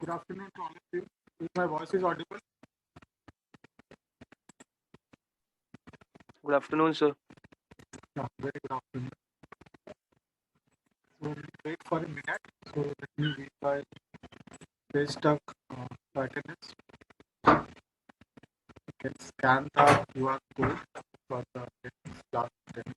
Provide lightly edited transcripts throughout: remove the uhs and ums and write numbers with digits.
Good afternoon to all of you. If my voice is audible, Good afternoon, sir. yeah, very good afternoon. So we'll wait for a minute. So let me read my page stuck attendance. You can scan the QR code for the class attendance.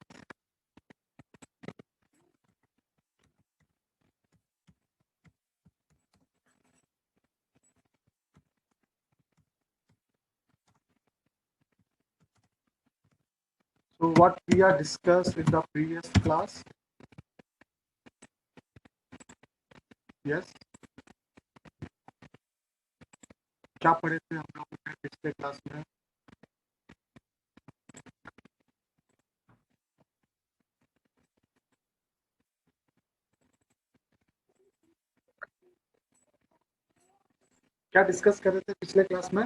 So what we are discussed in the previous class, yes, क्या पढ़े थे हम लोगों ने पिछले class में? क्या discuss कर रहे थे पिछले क्लास में?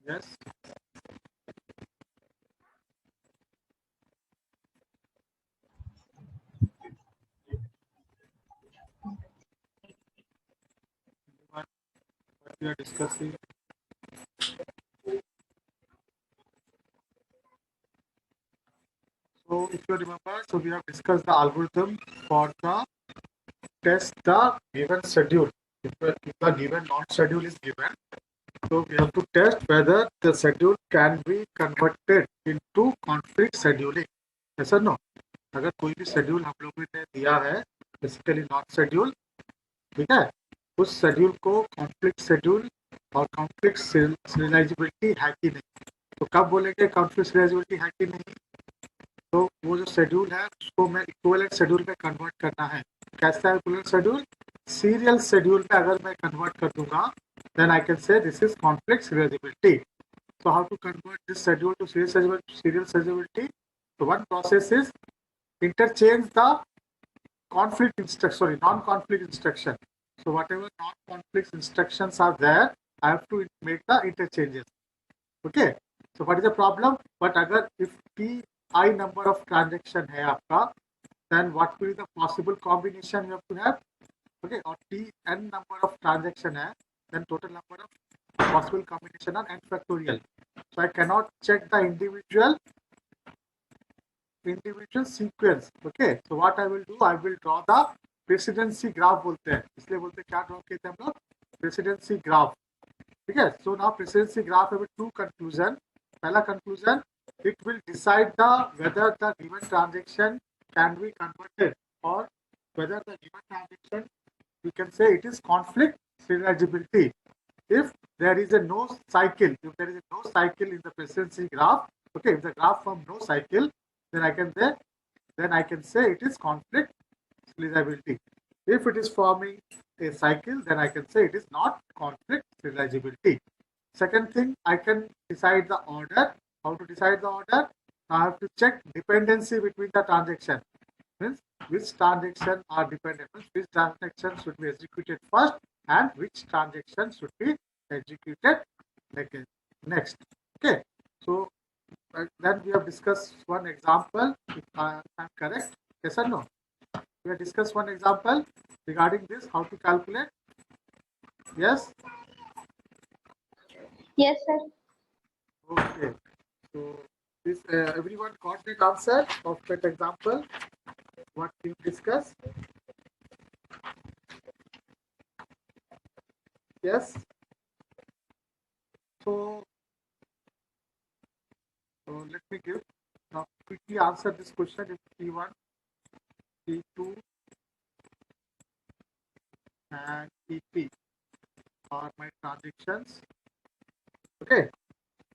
Yes, what we are discussing. So if you remember, so we have discussed the algorithm for the test the given schedule. If the given non-schedule is given, so we have to test whether the schedule can be converted into conflict scheduling. Yes or no? अगर कोई भी schedule हम लोगों ने दिया है basically not schedule, ठीक है, उस शेड्यूल को कॉन्फ्लिक्ट शेड्यूल और कॉन्फ्लिक्ट सीरियलाइजेबिलिटी है कि नहीं, तो कब बोलेंगे कॉन्फ्लिक्ट सीरियलाइजेबिलिटी है कि नहीं, तो वो जो शेड्यूल है उसको मैं इक्विवेलेंट शेड्यूल में कन्वर्ट करना है. कैसा है इक्विवेलेंट शेड्यूल? सीरियल शेड्यूल में अगर मैं कन्वर्ट कर दूंगा then I can say this is conflict serializability. So how to convert this schedule to serial serializability? So one process is interchange the conflict instruction, sorry, non-conflict instruction. So whatever non-conflict instructions are there, I have to make the interchanges. Okay. So what is the problem? But agar if T I number of transaction hai aapka, then what will be the possible combination you have to have? Okay, or T n number of transaction hai, then total number of possible combination are n factorial. So I cannot check the individual sequence. Okay, so what I will do, I will draw the precedency graph बोलते हैं, इसलिए बोलते हैं क्या draw किए थे हम लोग? Precedence graph. ठीक है. So now precedence graph have to conclusion. पहला conclusion, it will decide the whether the given transaction can be converted or whether the given transaction, we can say it is conflict serializability. If there is a no cycle, in the presidency graph, okay, if the graph from no cycle, then I can say it is conflict serializability. If it is forming a cycle, then I can say it is not conflict serializability. Second thing, I can decide the order. How to decide the order? I have to check dependency between the transaction. Means which transaction are dependent, which transaction should be executed first and which transaction should be executed next. Okay. So then we have discussed one example. If I am correct, yes or no? We have discussed one example regarding this, how to calculate. Yes. Yes, sir. Okay. So this everyone got the concept of that example? What we discussed? Yes. So let me give now quickly answer this question. If T1, T2, and T3 are my transactions. Okay.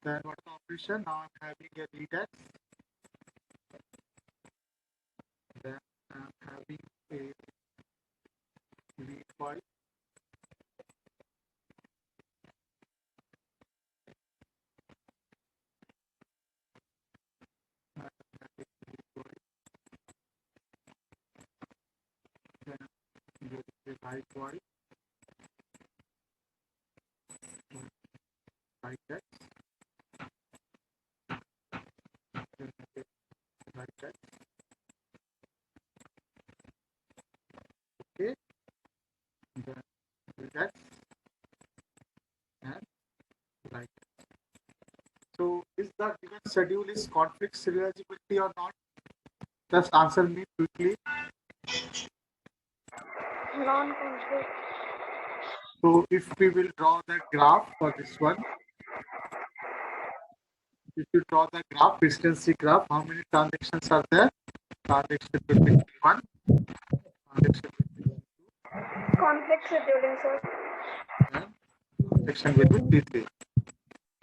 Then what is the operation? Now I'm having a read X. Then I'm having a read Y. And I'm having read Y. Then I'm having a write Y. Write X. Then I get write X. Right. So is the given schedule is conflict serializability or not? Just answer me quickly. Non-conflict. So if we will draw the graph for this one, if you draw the graph, frequency graph, how many transactions are there? Transaction between T1, transaction between Conflict scheduling, sir. T2 and transaction between T3.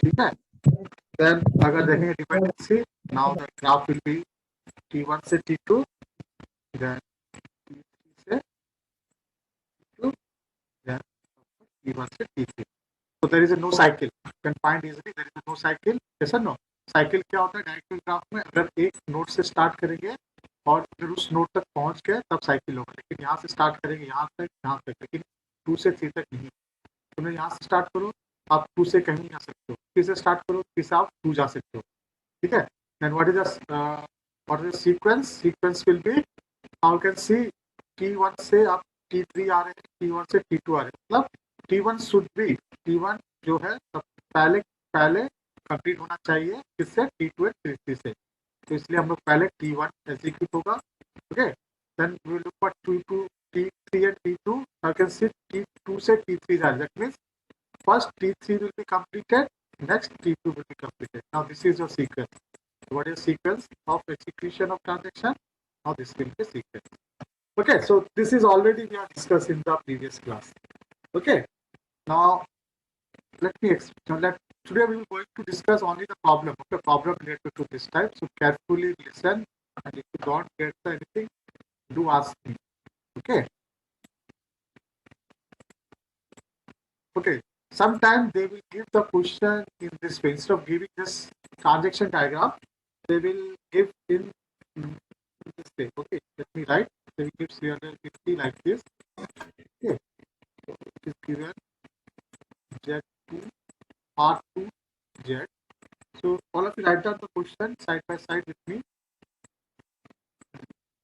ठीक है? Then अगर देखेंगे dependency, now the graph will be T1 से T2, then T3 से T2, then T1 से T3. So there is a no cycle. You can find easily there is a no cycle. Yes or no? Cycle क्या होता है directly graph में? अगर एक node से स्टार्ट करेंगे और फिर उस नोड तक पहुंच गए तब साइकिल होगा, लेकिन यहाँ से स्टार्ट करेंगे यहाँ तक, लेकिन 2 से 3 तक नहीं. तुम्हें यहाँ से स्टार्ट करो, आप 2 से कहीं जा सकते हो, 3 से स्टार्ट करो, 3 से आप 2 जा सकते हो. ठीक है. Then what is the sequence will be, how can see T1 से आप T3 आ रहे हैं, T1 से T2 आ रहे हैं, मतलब T1 शुड बी, T1 जो है सब पहले पहले कंप्लीट होना चाहिए किससे? T2 एंड T3 से. तो इसलिए हम लोग पहले T1 एग्जीक्यूट होगा. Okay. Then we will look for T2, T3 and T2. I can see T2 से T3 जा, that means first T3 will be completed, next T2 will be completed. Now this is your sequence. What is sequence of execution of transaction? Now this will be sequence. Okay, so this is already we are discussed in the previous class. Okay, now let me explain. Today we will going to discuss only the problem. Okay, problem related to this type. So carefully listen, and if you don't get anything, do ask me. Okay. Okay. Sometimes they will give the question in this way. Instead of giving this transaction diagram, they will give in this way. Okay, let me write. They will give serial like this. Okay, it is given Z2 R2 Z. So all of you write down the question side by side with me.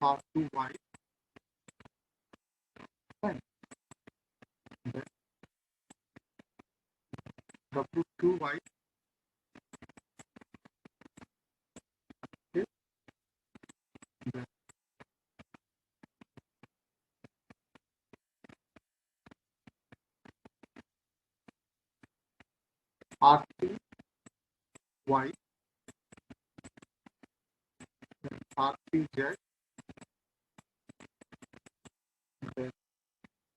R2 Y. Fine. Then W2 Y. Okay. Then R3 Y. Then R3 Z. Then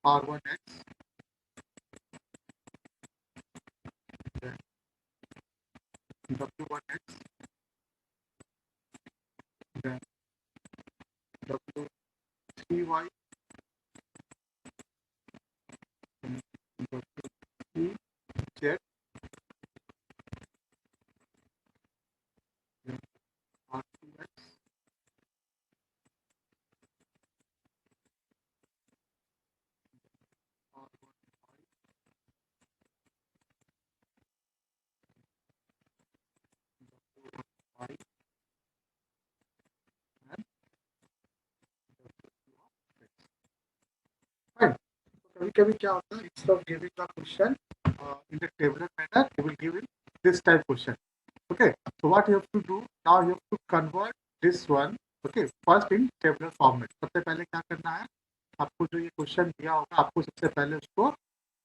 R1 X. Then W1 X. Then W3 Y. Then W2 Z. Then R2 X. R1 Y. Y. And fine. So कभी कभी क्या होता है, instead of giving the question in the tabular manner, they will give in this type question. Okay, so what you have to do now, you have to convert this one. Okay, first in tabular format. सबसे पहले क्या करना है, आपको जो ये question दिया होगा आपको सबसे पहले उसको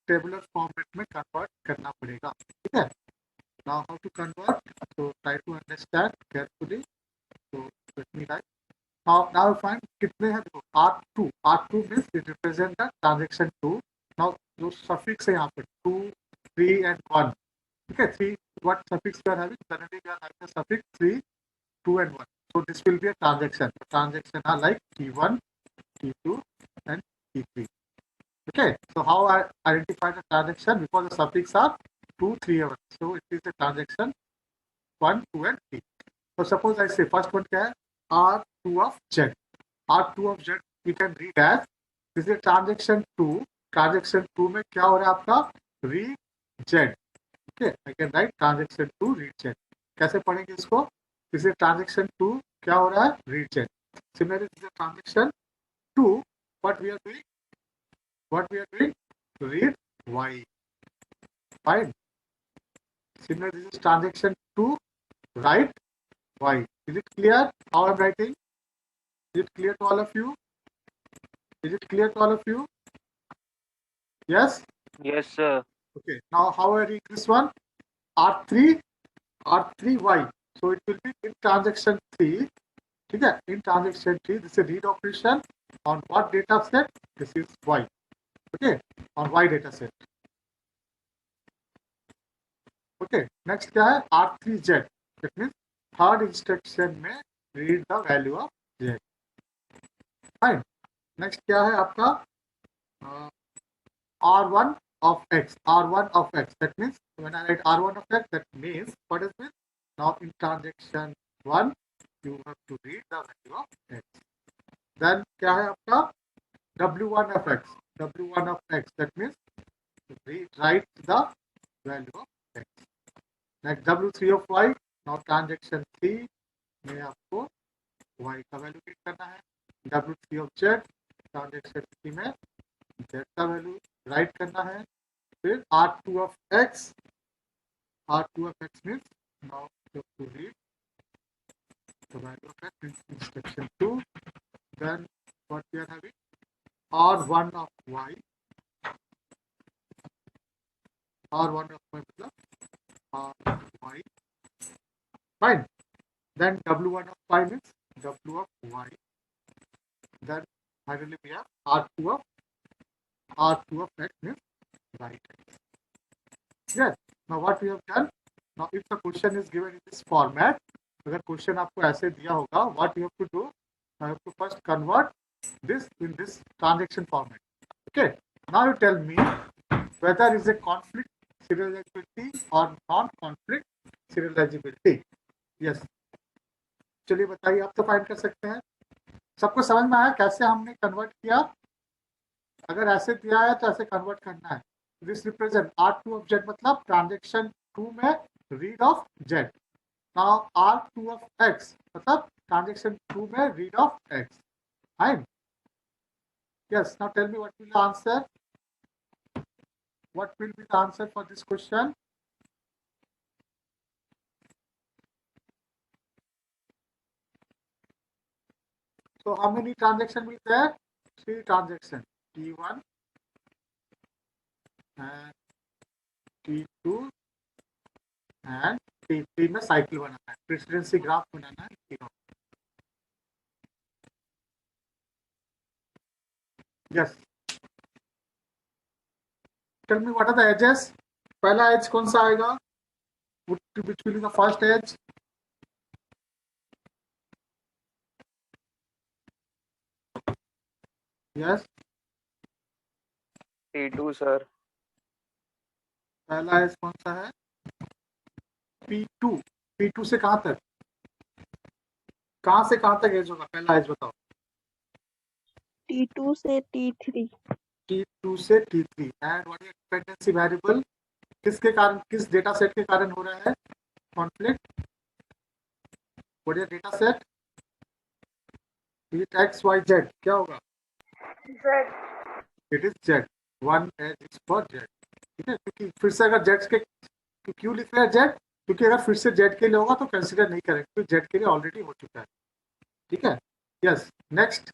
टेबुलर फॉर्मेट में कन्वर्ट करना पड़ेगा. ठीक है. Now how to convert? So try to understand carefully. So let me write. Now find कितने हैं, देखो R2 means it represent the transaction 2. Now जो suffix है यहाँ पे 2, 3 and 1. Okay, 3, what suffix we are having? Suddenly we are having the suffix 3, 2 and 1. So this will be a transaction. The transaction are like T1, T2 and T3. Okay, so how I identify the transaction? Because the suffix are 2, 3 and 1. So it is a transaction 1, 2 and 3. So suppose I say first one क्या है? R2 of Z. R2 of Z we can read as this is a transaction 2. Transaction 2 में क्या हो रहा है आपका? Read Z. Okay, I can write transaction 2 read Z. कैसे पढ़ेंगे इसको? this is transaction 2 क्या हो रहा है? read Z. Similarly, this is transaction 2. What we are doing? Read Y. Fine. Similar, this is transaction 2, write y. Is it clear how I'm writing? Is it clear to all of you? Is it clear to all of you? Yes? Yes, sir. Okay. Now how I read this one? R3, R3y. So it will be in transaction 3. Okay? In transaction 3, this is a read operation on what data set? This is y. Okay? On y data set. Okay. Next क्या है? R3z. That means third instruction में read the value of z. Fine. Next क्या है आपका? R1 of x. R1 of x. That means when I write R1 of x, that means what is this? Now in transaction 1, you have to read the value of x. Then क्या है आपका? W1 of x. W1 of x. That means write the value of x. Next W3 of y. Now transaction 3 में आपको y का value read करना है. W3 of z. Transaction 3 में z का वैल्यू राइट करना है. फिर R2 of x. R2 of x means now you have to read the value of x in instruction 2. Then what we are having? R1 of y. R1 of y मतलब R y. Fine. Then W1 of y means W of y. Then finally we have R2 of x means right x. Yes. Now what we have done? Now if the question is given in this format, अगर question आपको ऐसे दिया होगा, what you have to do? I have to first convert this in this transaction format. Okay. Now you tell me whether is a conflict serializability or non-conflict serializability. Yes. चलिए बताइए, आप तो find कर सकते हैं. सबको समझ में आया कैसे हमने कन्वर्ट किया? अगर ऐसे दिया है तो ऐसे कन्वर्ट करना है. This represent R2 of z मतलब ट्रांजेक्शन 2 में read of z. Now R2 of x मतलब ट्रांजेक्शन 2 में read of x. Fine. Yes, now tell me what will the answer? What will be the answer for this question? So how many transactions will there? 3 transactions. T1 and T2 and T3 में cycle बनाना है, presidency graph बनाना है. Yes. Tell me what are the edges? पहला as कौन सा आएगा? Which will be the first edge? Yes. T2, sir. पहला as कौन सा है? P2. P2 से कहां तक? कहां से कहां तक एज होगा? पहला एज बताओ. T2 से T3. T2 से T3. And what is dependency variable? किसके कारण, किस डेटा सेट के कारण हो रहा है conflict? What is data set? It X Y Z. क्या होगा? Z. It is Z. One edge is for Z. ठीक है, क्योंकि फिर से अगर जेड के क्यों लिख रहे हैं जेड? क्योंकि अगर फिर से जेड के लिए होगा तो कंसीडर नहीं करेंगे, क्योंकि जेड के लिए ऑलरेडी हो चुका है. ठीक है. यस. नेक्स्ट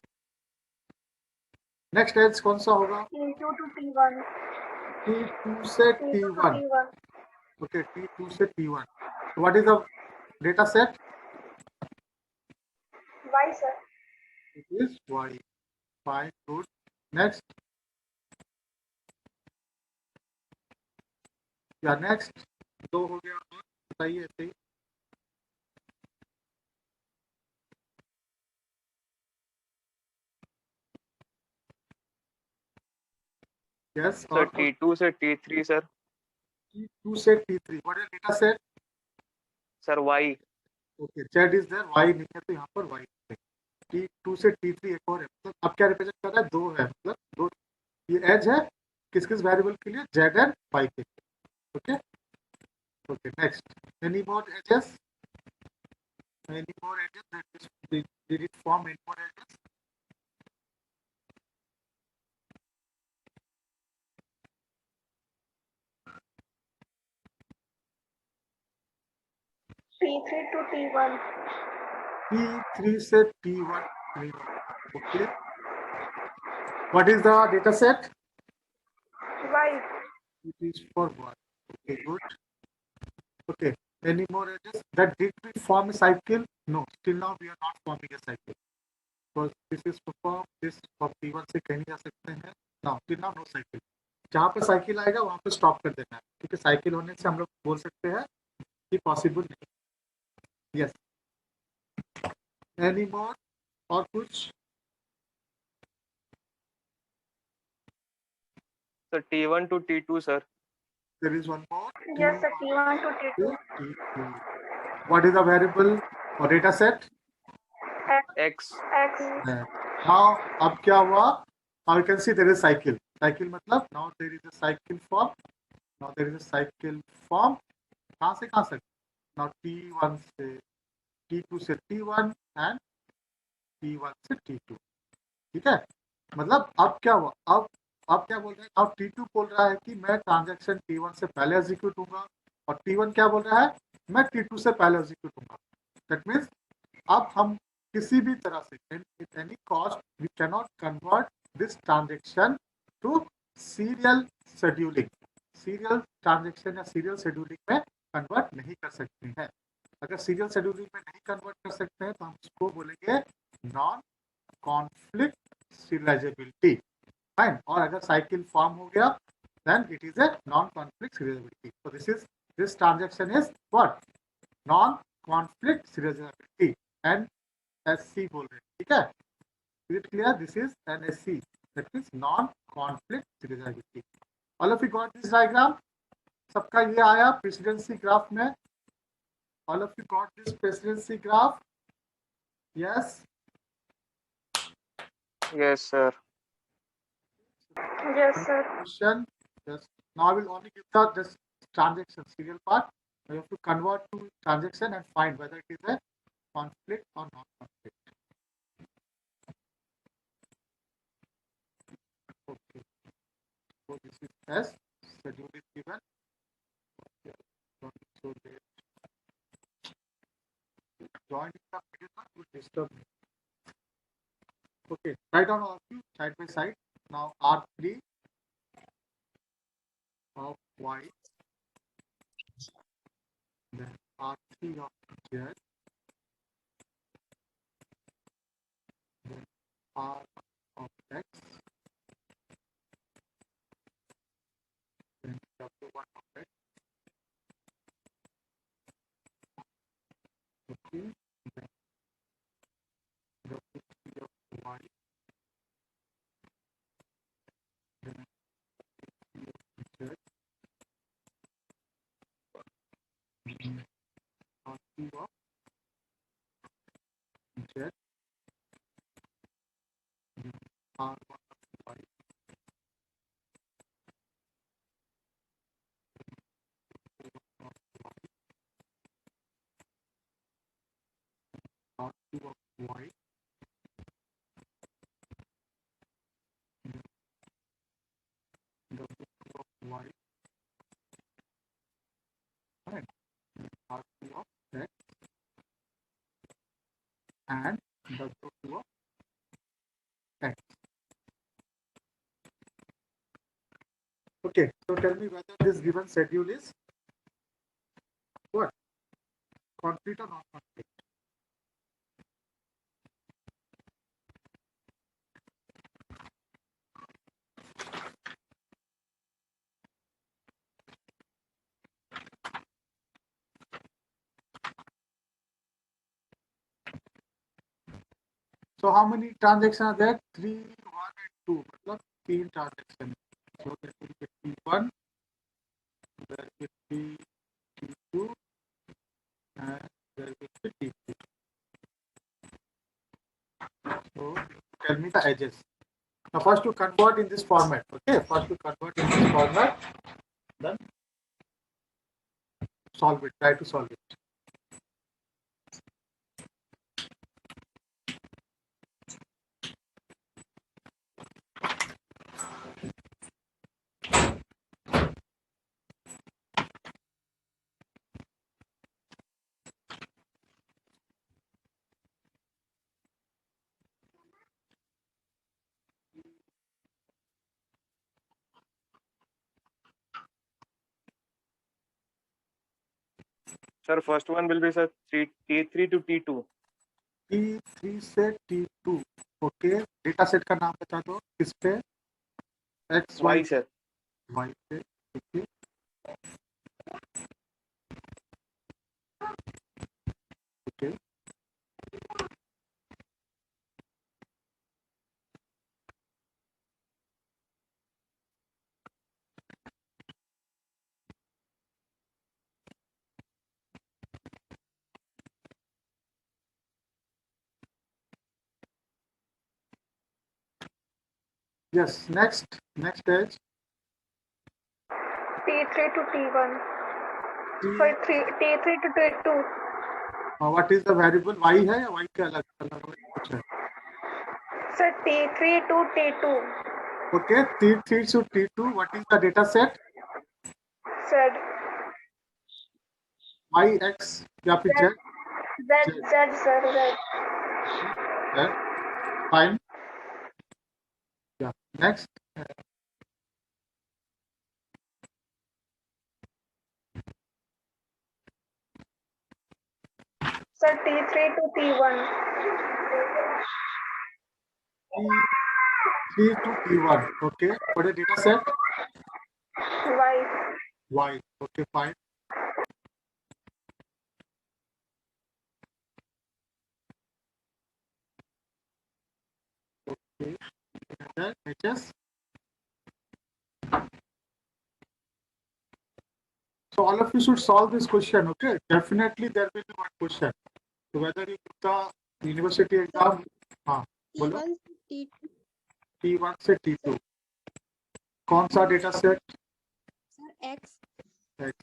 एज कौन सा होगा? T2 to T1. T2 से T2 to T1. T1. Okay, T2 से T1. So what is the data set? Y, sir. It is Y. Fine, good. Next. या नेक्स्ट. दो हो गया. और बताइए ऐसे ही. यस. Sir, T2 से T3, sir. T2 से T3. What is data set? Sir, Y. Okay, Z is there. Y नहीं है तो यहाँ पर Y है. T2 से T3 एक और है. मतलब अब क्या रिप्रेजेंट कर रहा है? दो है. मतलब दो ये एज है किस किस वेरिएबल के लिए? Z एंड Y के लिए. Okay. Okay, next. Any more edges? Any more edges? Did it form any more edges? T3 to T1. T3 से T1. Okay. What is the data set? Y. It is for 1. Okay, good. Okay. Any more edges? That did we form a cycle? No. Till now we are not forming a cycle. Because this is to form this for T1 से कहीं जा सकते हैं. Now, till now no cycle. जहाँ पे cycle आएगा वहाँ पे स्टॉप कर देना है, क्योंकि साइकिल होने से हम लोग बोल सकते हैं कि पॉसिबल नहीं. यस. एनी मोर और कुछ? Sir, T1 to T2, sir. There is one more. Yes, sir. T1 to T2. T2. What is the variable or data set? X. X. Now, अब क्या हुआ? Now you can see there is cycle. Cycle मतलब now there is a cycle form. Now there is a cycle form. कहाँ से कहाँ तक? Now T1 से T2 से T1 and T1 से T2. ठीक है? मतलब अब क्या हुआ? अब क्या बोल रहा है? अब T2 बोल रहा है कि मैं ट्रांजैक्शन T1 से पहले एग्जीक्यूट होगा, और T1 क्या बोल रहा है? मैं T2 से पहले एग्जीक्यूट होगा. दैट मीन्स अब हम किसी भी तरह से at any cost we cannot convert this transaction to serial scheduling. Serial transaction या सीरियल शेड्यूलिंग में कन्वर्ट नहीं कर सकते हैं. अगर सीरियल शेड्यूलिंग में नहीं कन्वर्ट कर सकते हैं तो हम उसको बोलेंगे नॉन कॉन्फ्लिक्ट सीरियलाइजेबिलिटी. फाइन. और अगर साइकिल फॉर्म हो गया then it is a non-conflict serializability. So this transaction is what? Non-conflict serializability. NSC बोल रहे हैं. ठीक है? Is it clear? This is NSC. That means non-conflict serializability. All of you got this diagram? सबका ये आया प्रेसिडेंसी ग्राफ में? All of you got this presidency graph? Yes. Yes, sir. Yes, sir. Question. Yes. Now I will only give the this transaction serial part. You have to convert to transaction and find whether it is a conflict or non-conflict. Okay. So this is S. Schedule is given. So join the video will disturb me. Okay. Write down all of you side by side. Now R3 of Y, then R3 of Z, then R of X, then W1 of X, okay, then W3 of Y, then W3 of Z, then R2 of Z, then R1 of Y, of Y, R2 of Y, W2 of Y, and R2 of X, and W2 of X. Okay, so tell me whether this given schedule is what? Conflict or non-conflict? So how many transactions are there? 3, 1 and 2. मतलब 3 transactions. So there will be T1, there will be T2, and there will be T3. So tell me the edges. Now first to convert in this format. Okay, first to convert in this format, then solve it. Try to solve it. Sir, first one will be sir T3 to T2. T3 से T2. Okay, data set का नाम बता दो, किस पे? X Y Y sir. Y पे. Okay okay. Yes, next is T3 to T1. T. Sorry, T3 to T2. What is the variable? Y है या Y के अलग अलग कुछ है? Sir, T3 to T2. Okay, T3 to T2. What is the data set? Sir, Y X या फिर Z? Z, sir, Z. Z. Fine. Yeah. Next. Sir, T3 to T1. T3 to T1. Okay. What is the data set? Y. Y. Okay, fine. Okay. And then HS. So all of you should solve this question. Okay. Definitely there will be one question. So whether you put the university exam, हाँ बोलो. T1 T1 से T2 से T2. कौन सा data set? Sir X X.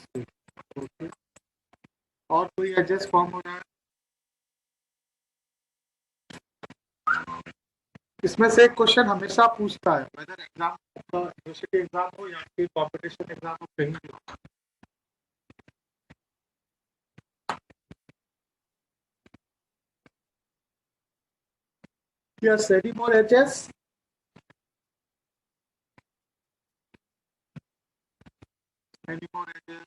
Okay. और कोई adjust form हो रहा है? इसमें से एक क्वेश्चन हमेशा पूछता है, वेदर एग्जाम यूनिवर्सिटी एग्जाम हो या फिर कॉम्पिटिशन एग्जाम हो, कहीं भी हो. Yes, any more edges? Any more edges?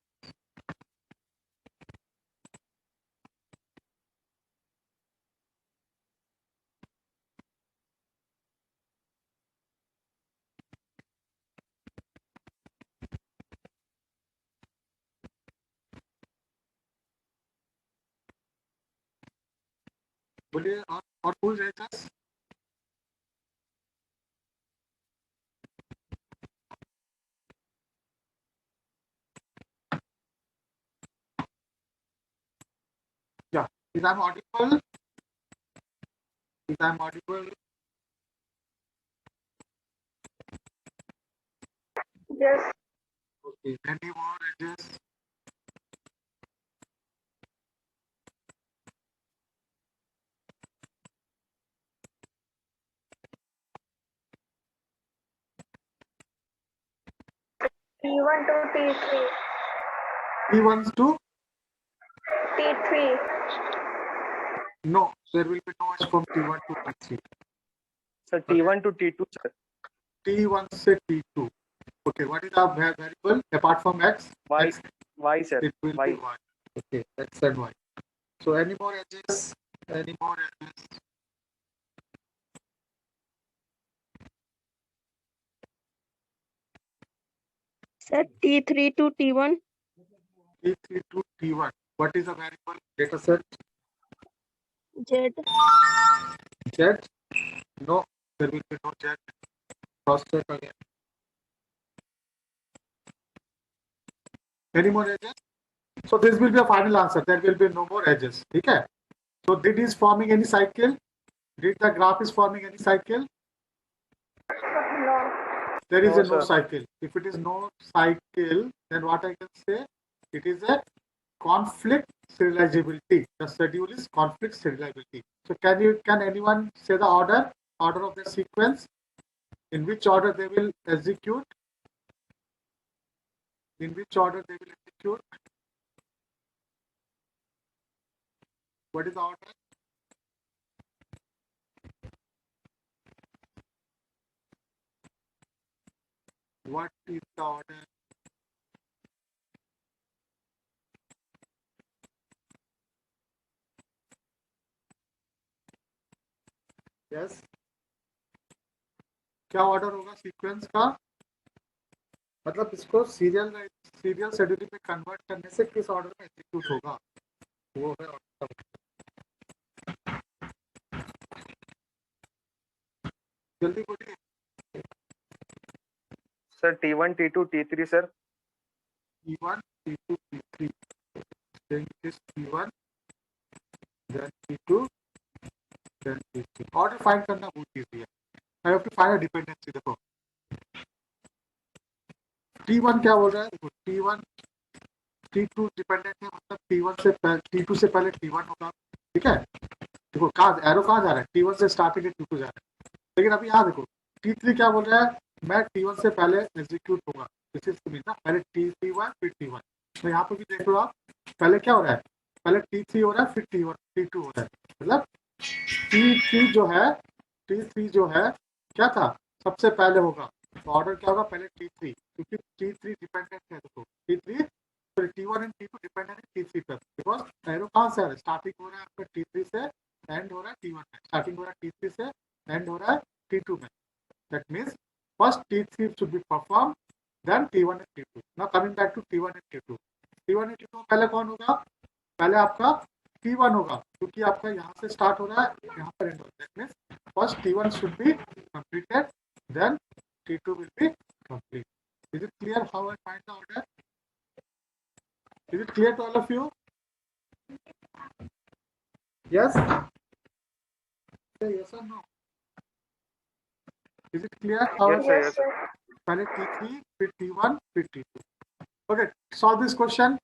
बोलिए और कोई edges? Yeah, is I'm audible? Is I'm audible? Yes. Okay, any more edges? T1 to T3. T1 to? T3. No, there will be no edge from T1 to T3. Sir, T1 to T2 sir. T1 से T2. Okay, what is the variable apart from X? Y. X, Y sir. it will Y. be Y. Okay, X and Y. So any more edges? Any more edges? Sir T3 to T1 T3 to T1. What is the variable data set? Z Z? No, there will be no Z. Cross check again. Any more edges? So this will be a final answer. There will be no more edges. Okay. So did is forming any cycle? Did the graph is forming any cycle? No. There is No, a no sir. cycle. If it is no cycle, then what I can say? It is a conflict serializability. The schedule is conflict serializability. So can anyone say the order of the sequence? In which order they will execute? In which order they will execute? What is the order? What is the order? Yes, क्या order होगा sequence का? मतलब इसको serial scheduling में convert करने से किस order में एग्जीक्यूट होगा, वो है order। जल्दी बोलिए। Sir T1 T2 T3 sir. T1 T2 T3, then it is T1 then T2 then T3। Order find करना बहुत इजी है। I have to find a dependency. देखो T1 क्या बोल रहा है, देखो T1 T2 डिपेंडेंट है, मतलब T1 से T2 से पहले T1 होगा, ठीक है। देखो कहाँ एरो कहाँ जा रहा है, T1 से स्टार्ट करके T2 जा रहा है। लेकिन अभी यहाँ देखो T3 क्या बोल रहा है, मैं T1 से पहले एग्जीक्यूट होगा, दिस इज ना, पहले T1 फिर T1। तो यहाँ पर भी देख लो आप, पहले क्या हो रहा है, पहले T3 हो रहा है फिर T2 हो रहा है। मतलब T3 जो है क्या था, सबसे पहले होगा। तो ऑर्डर क्या होगा, पहले T3, क्योंकि T3 डिपेंडेंट है। देखो T3 फिर T1 एंड T2 डिपेंडेंट है T3 पर, बिकॉज एरो कहाँ से आ रहा है, स्टार्टिंग हो रहा है आपका T3 से, एंड हो रहा है T1 में, स्टार्टिंग हो रहा है T3 से, एंड हो रहा है T2 में। That means first T3 should be performed, then T1 and T2। now coming back to T1 and T2, T1 and T2 पहले कौन होगा, पहले आपका T1 होगा, क्योंकि आपका यहाँ से स्टार्ट हो रहा है, यहाँ पर एंड हो रहा है। That means first T1 should be completed, then T2 will be complete। is it clear how I find the order? Is it clear to all of you? Yes? Say yes or no? Is it clear how Yes, sir. Yes, Yes, sir. sir. पहले T3 फिर T1 फिर T2। Okay, solve this question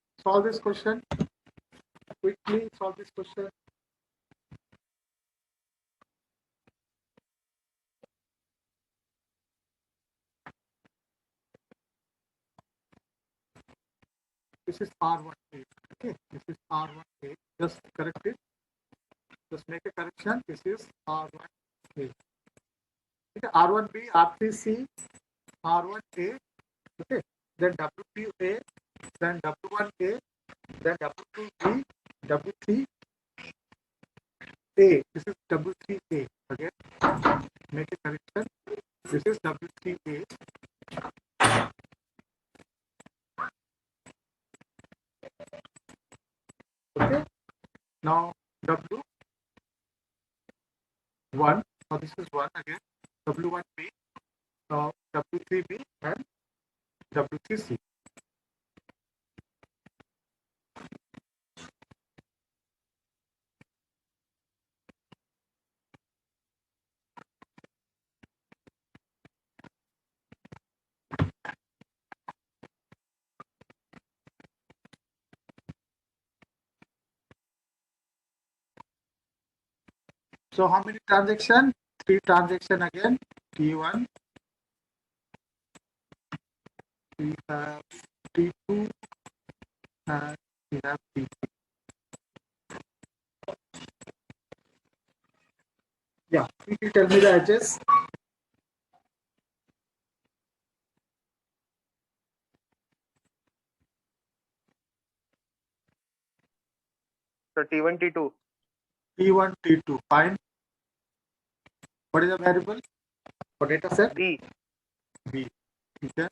quickly, solve this question। This is R1A, okay, this is R1A, just correct it, just make a correction, this is R1A, okay, R1B, R3C, R1A, okay, then W2A, then W1A, then W2B, W3A, this is W3A, again make a correction, this is W3A, okay, now W1, now this is 1 again, W1B, W3B and W3C। So how many transaction? 3 transaction again. T1, we have T2, and we have T3. Yeah, quickly tell me the edges. So T1 T2 T1, T2. Fine. What is the variable for data set? B B. Okay.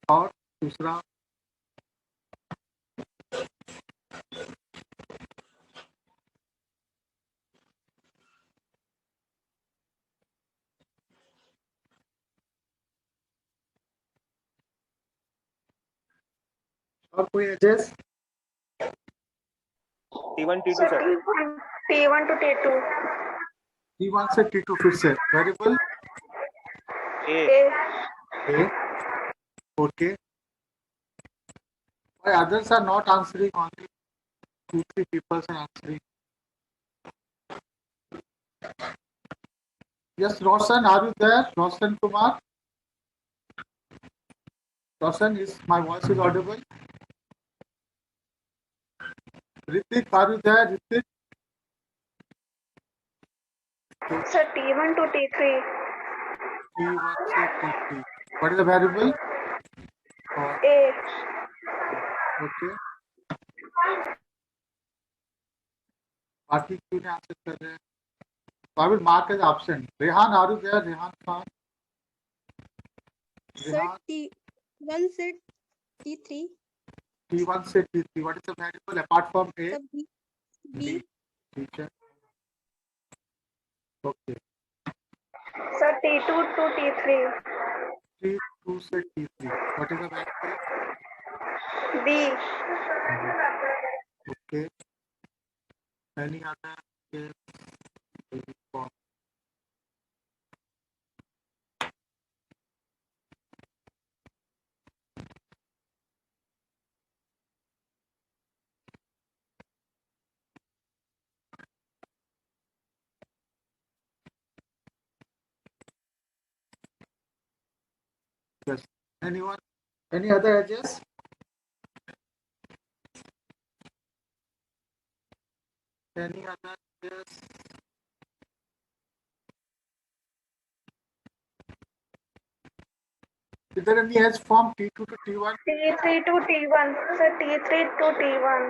और दूसरा और कोई edges? T1 T2 Sir, sir। T1 to T2. T1 से T2 फिर से variable A A. A. Okay. Why others are not answering? Only 2-3 people are answering. Yes, Roshan, are you there? Roshan Kumar. Roshan, is my voice is audible? Ritik, are you there? Ritik? Sir, T1 to T3. T1 से T3. What is the variable? और A. okay. बाकी क्यों नहीं answer कर रहे हैं? So I will mark as absent. Rehan, are you there? Rehan Khan. Sir, Rehan, T1 से T3. T1 से T3. What is the variable apart from A? Sir, B. B. ठीक है. Okay. Sir, T2 to T3. T2 से T3. What is the variable? B. Okay. Any other case? Yes. Anyone? Any other edges? Any other edges? Is there any edge from T2 to T1? T3 to T1. Sir, T3 to T1.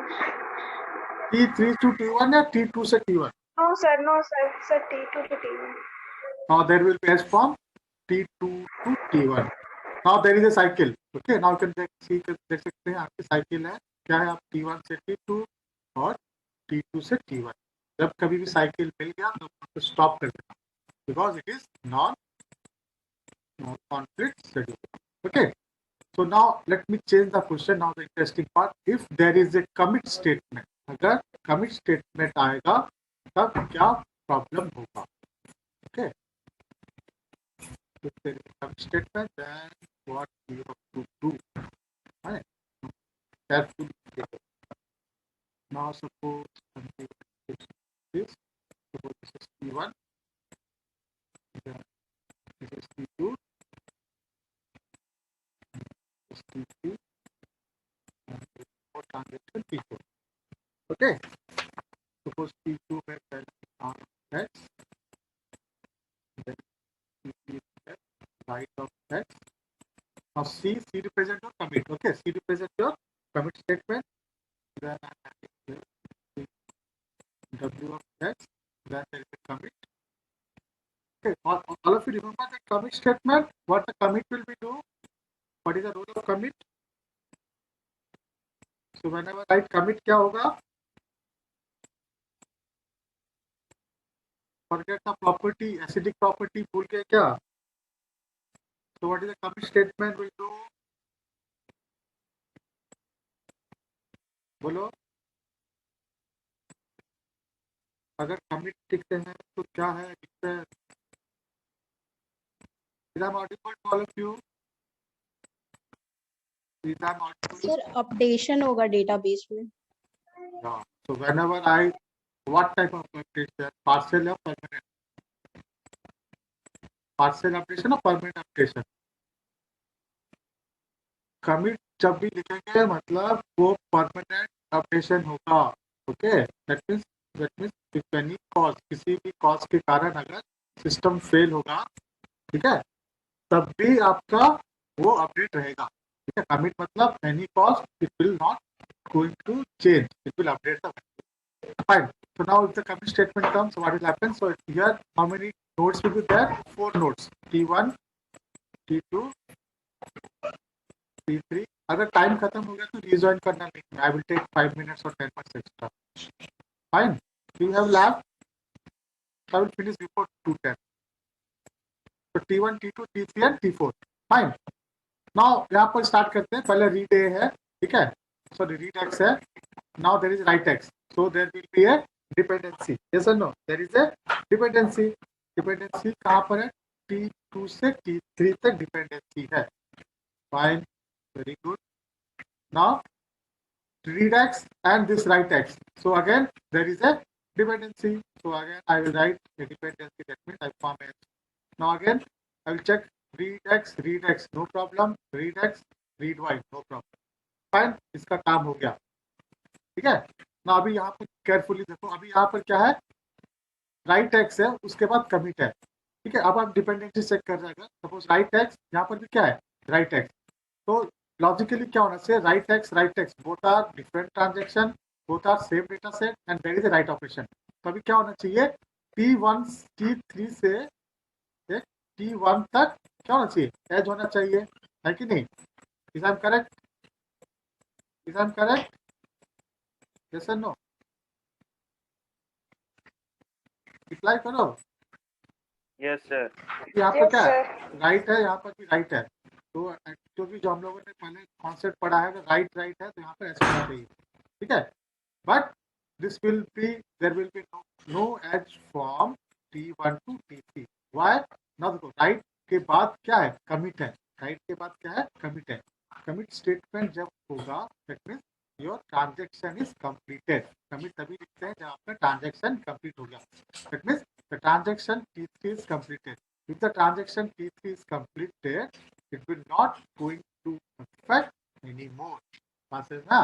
T3 to T1 or T2 से T1? No, sir. No, sir. Sir, T2 to T1. Now there will be edge from T2 to T1. Now there is a cycle. Okay. Now you can देख सकते हैं आपकी cycle है. क्या है? आप T1 से T2 और T2 से T1. जब कभी भी साइकिल मिल गया तो आपको स्टॉप कर देना. Because it is non-conflict schedule. Okay. So now let me change the question. Now the interesting part. If there is a commit statement, अगर commit statement आएगा तब क्या problem होगा? Okay. If there is a commit statement, then what you have to do? Right? Carefully. Now suppose this. Suppose this is T1. Then this is T2. This is T3. And this is transaction T4. Okay. Suppose T2 में पहले X, then T3 है right of X. Now C represent your commit. Okay, C represent your commit statement. Then I have W of X. Then there is a commit. Okay, all of you remember the commit statement. What the commit will be do? What is the role of commit? So whenever I write commit, क्या होगा? Forget the property, acidic property भूल के क्या? So what is the commit statement will do? बोलो. अगर commit लिखते हैं तो क्या है? लिखते हैं. Is I'm audible to all of you? Is I'm audible? Sir, updation होगा database में. Yeah. So whenever what type of updation? Partial or permanent? Partial updation or permanent updation? Commit जब भी लिखेंगे मतलब वो permanent updation होगा. Okay. That means if any cause किसी भी cause के कारण अगर system fail होगा, ठीक है, तब भी आपका वो अपडेट रहेगा. ठीक है. Commit मतलब any cause it will not going to change. It will update the value. Fine. So now if the commit statement comes, what will happen? So here, how many nodes will be there? 4 nodes. T1, T2, T3. अगर time खत्म हो गया तो rejoin करना नहीं. I will take 5 minutes or 10 minutes extra. Fine. Do you have lab? I will finish before 2:10. So T1, T2, T3 and T4. Fine. Now यहाँ पर start करते हैं. पहले read A है. ठीक है. Sorry, read X है. Now there is write X. So there will be a dependency. Yes or no? There is a dependency. Dependency कहाँ पर है? T2 से T3 तक dependency है. Fine. Very good. Now read X and this write X. So again there is a dependency. So again I will write a dependency. That means I form X. Now again I will check read X, no problem. Read X, read Y, no problem. Fine. इसका काम हो गया. ठीक है ना. अभी यहाँ पर केयरफुली देखो. अभी यहाँ पर क्या है? राइट एक्स है, उसके बाद कमिट है. ठीक है, अब आप डिपेंडेंसी चेक कर रहे हैं, सपोज राइट एक्स, यहाँ पर भी क्या है राइट एक्स, तो लॉजिकली क्या होना चाहिए, write X both are different transaction, both are same data set and there is a write operation. तो अभी क्या होना चाहिए, T1 T3 से T1 तक क्या होना चाहिए, एज होना चाहिए, है कि नहीं? Is I am correct? Is I am correct? Yes और नो? रिप्लाई करो। Yes sir. यहाँ पर Yes, क्या है, sir. राइट है, यहाँ पर भी राइट है, तो जो भी जो हम लोगों ने पहले कॉन्सेप्ट पढ़ा है, राइट राइट है, तो यहाँ पर ऐसा होना चाहिए, ठीक है? But this will be, there will be no edge from T1 to T3. Why? now देखो राइट के बाद क्या है, कमिट है, राइट के बाद क्या है, कमिट है। कमिट स्टेटमेंट जब होगा that means your transaction is completed. Commit तभी लिखते हैं जब आपका ट्रांजैक्शन कंप्लीट हो गया, that means the transaction T3 is completed. If the transaction T3 is completed, it will not going to affect anymore. Passes ना?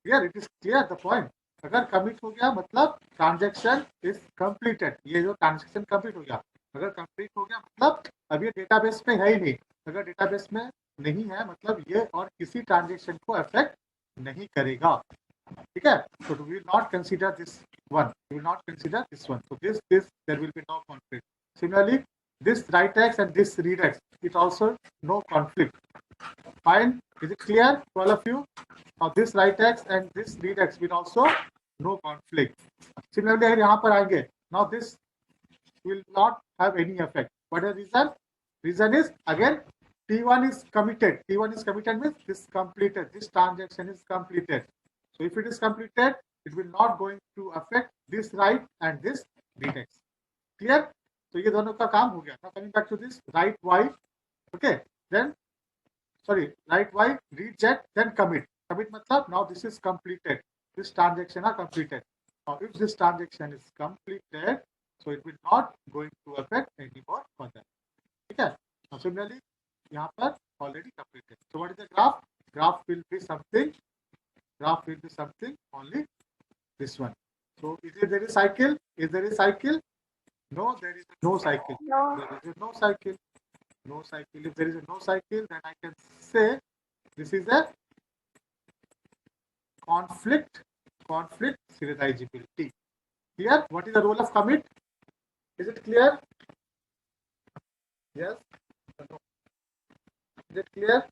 Clear? It is clear the point. अगर commit हो गया मतलब ट्रांजेक्शन इज कंप्लीटेड, ये जो transaction complete हो गया, अगर कंप्लीट हो गया मतलब अब ये डेटाबेस में है ही नहीं, अगर डेटाबेस में नहीं है मतलब ये और किसी ट्रांजेक्शन को अफेक्ट नहीं करेगा, ठीक है? So we will not consider this one, we will not consider this one, so this there will be no conflict. Similarly, this write x and this read x, it also no conflict. Fine, is it clear to all of you? Now this write x and this read x will also no conflict. Similarly, अगर यहाँ पर आएंगे, now this will not have any effect. What is the reason? Reason is again T1 is committed. T1 is committed means this completed. This transaction is completed. So if it is completed, it will not going to affect this write and this read x. Clear? तो ये दोनों का काम हो गया. Now coming back to this write y. Okay. Then sorry, write y, read z, then commit. Commit matlab now this is completed. This transaction are completed. Now if this transaction is completed, so it will not going to affect any more further. ठीक है? Now similarly, यहाँ पर already completed. So what is the graph? Graph will be something. Graph will be something only this one. So is there a cycle? Is there a cycle? No, there is no cycle. No. There is no cycle. No cycle. If there is no cycle, then I can say this is a conflict serializability. Clear? What is the role of commit? Is it clear? Yes? No? Is it clear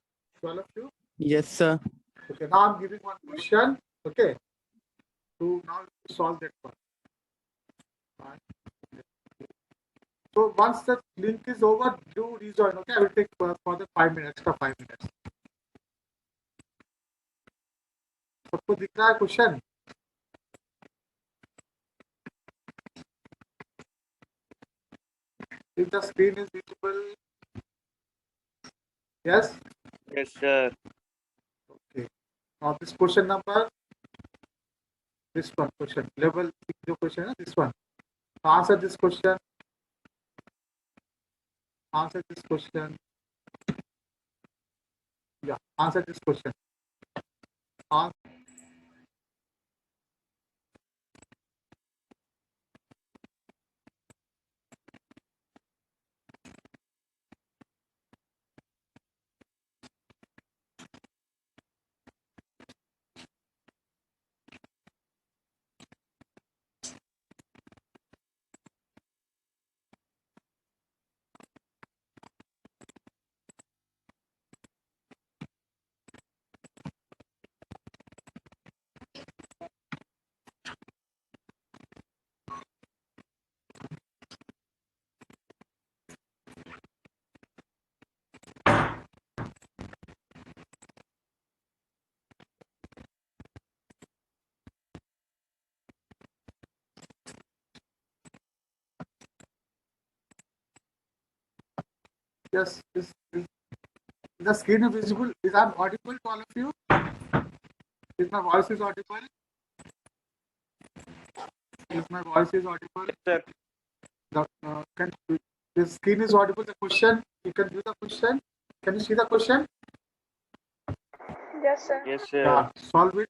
to all of you? Yes, sir. Okay, now I'm giving one question. Okay, to now solve that one. So once the link is over, do rejoin. Okay, I will take for the 5 minutes, extra 5 minutes. सबको दिख रहा है question? If the screen is visible, yes. Yes sir. Okay. Now this question number, this one question level जो question है this one. Answer this question. Answer this question. Yeah, answer this question. Yes, the screen is visible. Is I audible to all of you? Is my voice is audible? Is my voice is audible? Sir. Can the screen is audible? The question, you can do the question. Can you see the question? Yes, sir. Yes sir. Yeah, solve it.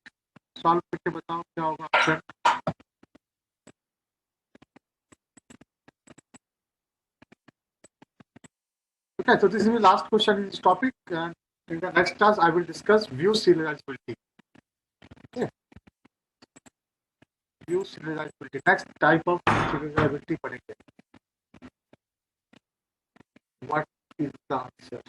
Solve करके बताओ क्या होगा option. Okay, so this is the last question in this topic, and in the next class I will discuss view serializability. Okay, view serializability. Next type of serializability padenge. What is the answer?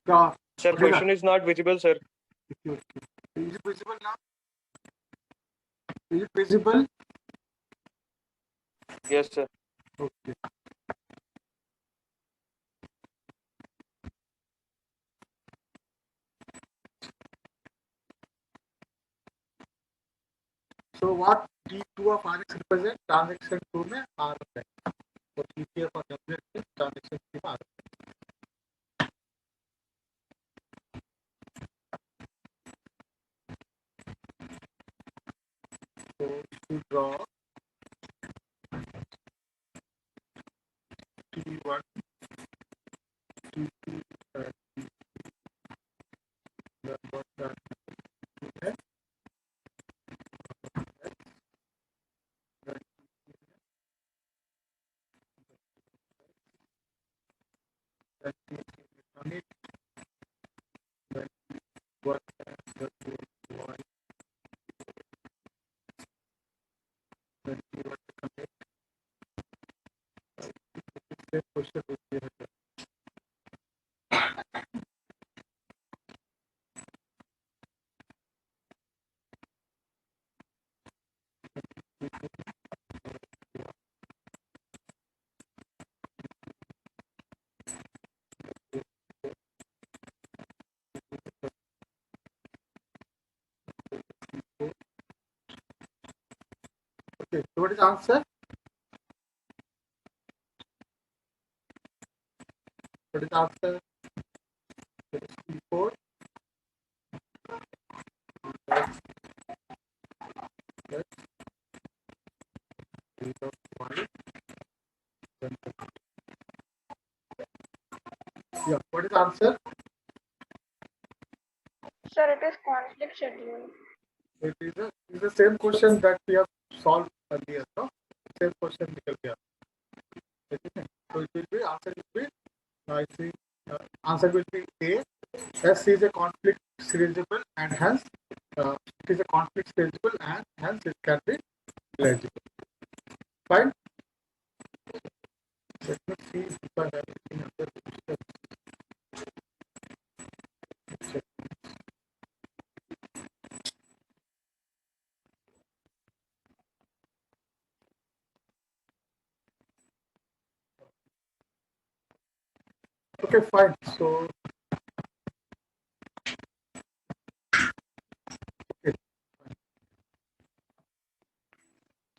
The Sir, question is not visible, sir. is it visible now? Is it visible? Yes, sir. Okay. So what T2 of RX represent? Transaction 2 में R है. So TTF और WF में transaction 3 में R. So to draw T1, T2, what that है. Then T3 then what that Y, then T1 commit. This question will be here. Okay, so what is the answer? What is the answer? It is T4. That's T of Y. Then yeah, what is the answer? Sir, it is conflict schedule. It is the same question that we have solved earlier, no? Same question निकल गया. Okay. So it will be answer will be I think answer will be A. S is a conflict serializable and hence it is a conflict serializable and hence it can be eligible. Fine. Let me see if I have anything other. Check. Okay, fine. So okay.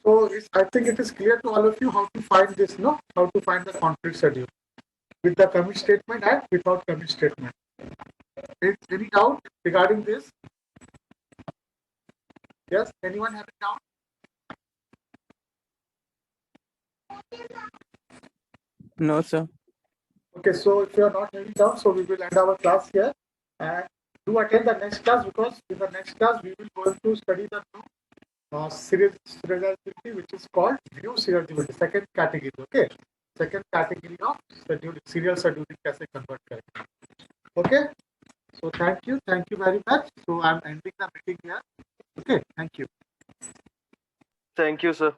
So I think it is clear to all of you how to find this, no? How to find the conflict schedule with the commit statement and without commit statement. Any doubt regarding this? Yes, anyone have a doubt? No, sir. Okay, so if you are not having doubt, so we will end our class here and do attend the next class, because in the next class we will going to study the new serializability, which is called view serializability, second category. Okay, second category of scheduling, serial scheduling कैसे convert करें. Okay, so thank you very much. So I'm ending the meeting here. Okay, thank you. Thank you, sir.